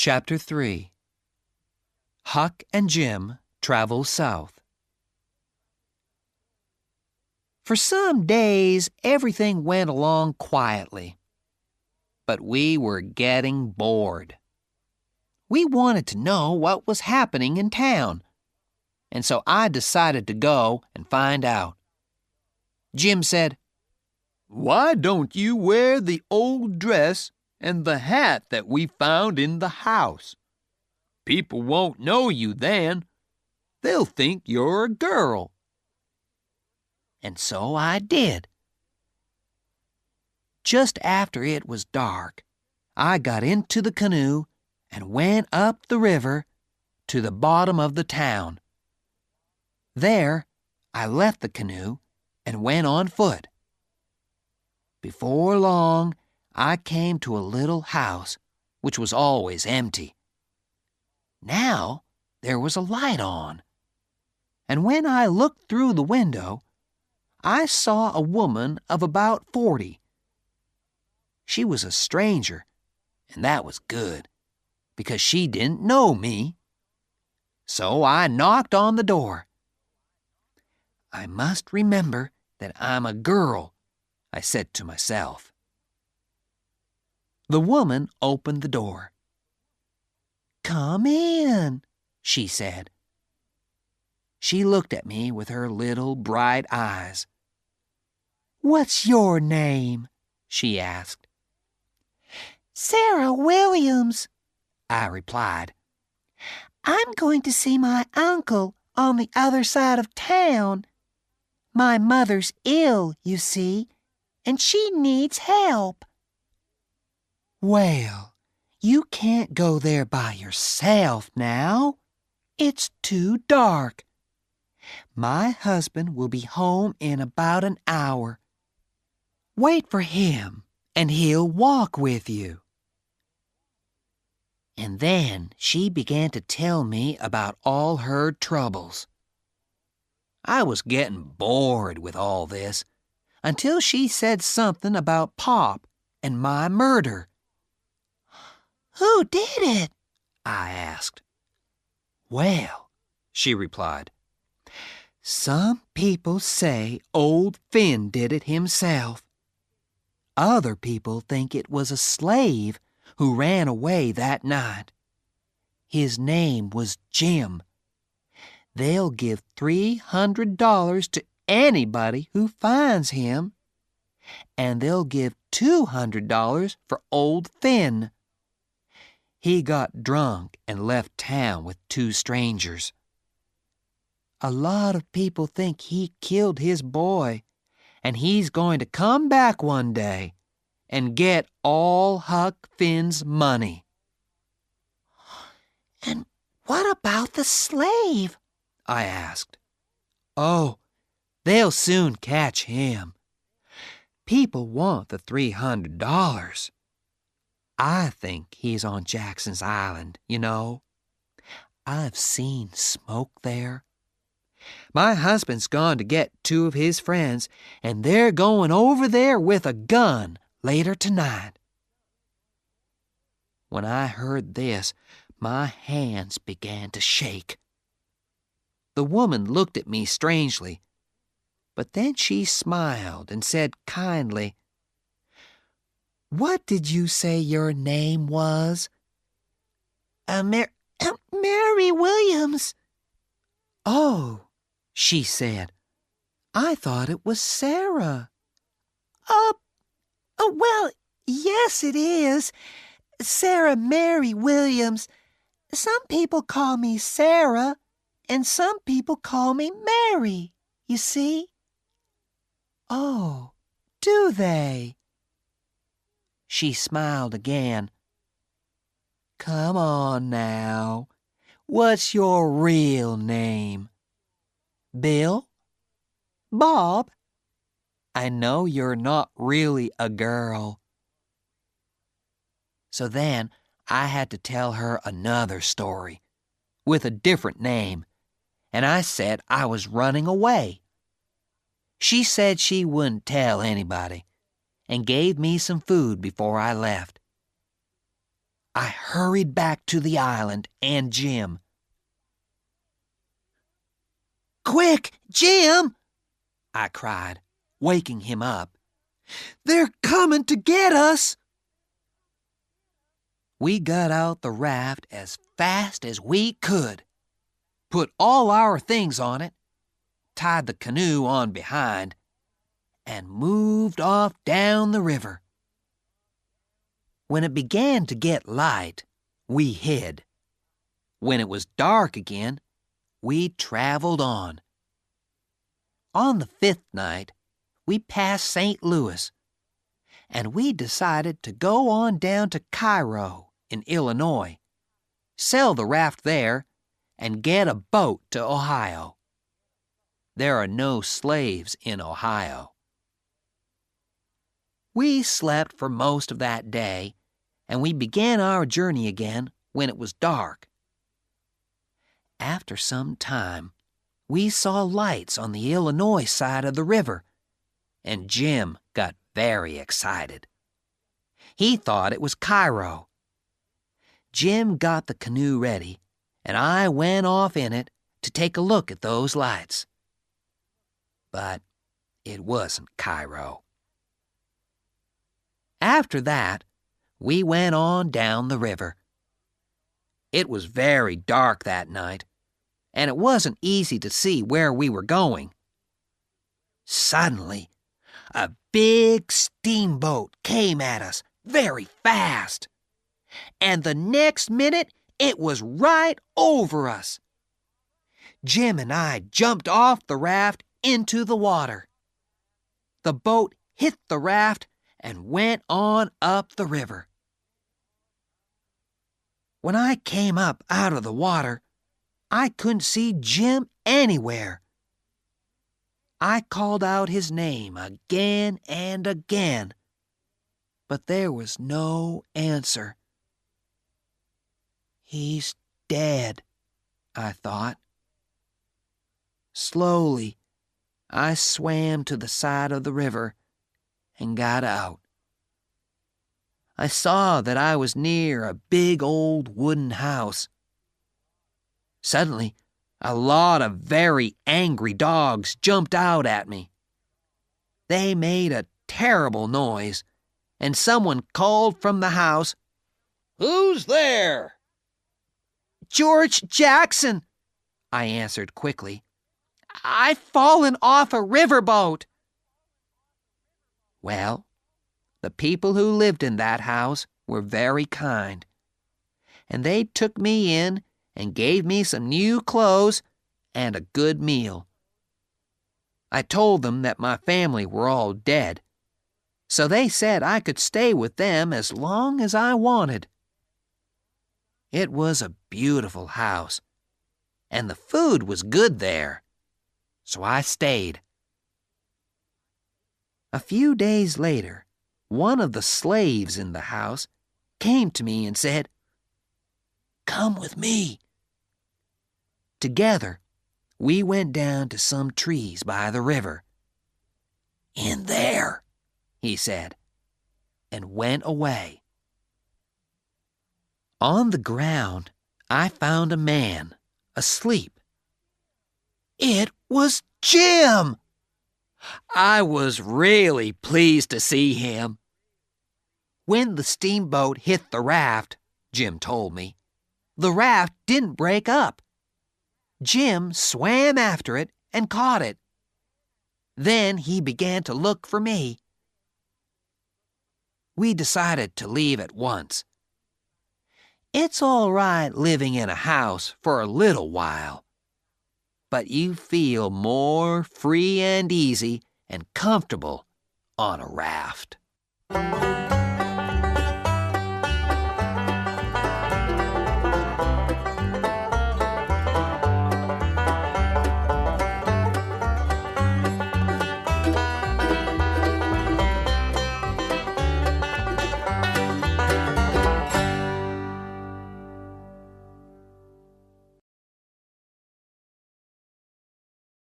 Chapter 3. Huck and Jim Travel South. For some days, everything went along quietly. But we were getting bored. We wanted to know what was happening in town, and so I decided to go and find out. Jim said, "Why don't you wear the old dress and the hat that we found in the house? People won't know you then. They'll think you're a girl." And so I did. Just after it was dark, I got into the canoe and went up the river to the bottom of the town. There, I left the canoe and went on foot. Before long, I came to a little house which was always empty. Now there was a light on, and when I looked through the window, I saw a woman of about 40. She was a stranger, and that was good, because she didn't know me. So I knocked on the door. I must remember that I'm a girl, I said to myself. The woman opened the door. "Come in," she said. She looked at me with her little bright eyes. "What's your name?" she asked. "Sarah Williams," I replied. "I'm going to see my uncle on the other side of town. My mother's ill, you see, and she needs help." "Well, you can't go there by yourself now. It's too dark. My husband will be home in about an hour. Wait for him, and he'll walk with you." And then she began to tell me about all her troubles. I was getting bored with all this until she said something about Pop and my murder. "Who did it?" I asked. "Well," she replied, "some people say old Finn did it himself. Other people think it was a slave who ran away that night. His name was Jim. They'll give $300 to anybody who finds him, and they'll give $200 for old Finn. He got drunk and left town with 2 strangers. A lot of people think he killed his boy, and he's going to come back one day and get all Huck Finn's money." "And what about the slave?" I asked. "Oh, they'll soon catch him. People want the $300. I think he's on Jackson's Island, you know. I've seen smoke there. My husband's gone to get 2 of his friends, and they're going over there with a gun later tonight." When I heard this, my hands began to shake. The woman looked at me strangely, but then she smiled and said kindly, "What did you say your name was?" Mary Williams." "Oh," she said, "I thought it was Sarah." Well, yes it is. Sarah Mary Williams. Some people call me Sarah, and some people call me Mary, you see." "Oh, do they?" She smiled again. "Come on now. What's your real name? Bill? Bob? I know you're not really a girl." So then I had to tell her another story with a different name, and I said I was running away. She said she wouldn't tell anybody and gave me some food before I left. I hurried back to the island and Jim. "Quick, Jim!" I cried, waking him up. "They're coming to get us!" We got out the raft as fast as we could, put all our things on it, tied the canoe on behind, and moved off down the river. When it began to get light, we hid. When it was dark again, we traveled on. On the 5th night, we passed St. Louis, and we decided to go on down to Cairo in Illinois, sell the raft there, and get a boat to Ohio. There are no slaves in Ohio. We slept for most of that day, and we began our journey again when it was dark. After some time, we saw lights on the Illinois side of the river, and Jim got very excited. He thought it was Cairo. Jim got the canoe ready, and I went off in it to take a look at those lights. But it wasn't Cairo. After that, we went on down the river. It was very dark that night, and it wasn't easy to see where we were going. Suddenly, a big steamboat came at us very fast, and the next minute it was right over us. Jim and I jumped off the raft into the water. The boat hit the raft and went on up the river. When I came up out of the water, I couldn't see Jim anywhere. I called out his name again and again, but there was no answer. "He's dead," I thought. Slowly, I swam to the side of the river and got out. I saw that I was near a big old wooden house. Suddenly, a lot of very angry dogs jumped out at me. They made a terrible noise, and someone called from the house, "Who's there?" "George Jackson," I answered quickly. "I've fallen off a riverboat." Well, the people who lived in that house were very kind, and they took me in and gave me some new clothes and a good meal. I told them that my family were all dead, so they said I could stay with them as long as I wanted. It was a beautiful house, and the food was good there, so I stayed. A few days later, one of the slaves in the house came to me and said, "Come with me." Together, we went down to some trees by the river. "In there," he said, and went away. On the ground, I found a man asleep. It was Jim! I was really pleased to see him. When the steamboat hit the raft, Jim told me, the raft didn't break up. Jim swam after it and caught it. Then he began to look for me. We decided to leave at once. It's all right living in a house for a little while, but you feel more free and easy and comfortable on a raft.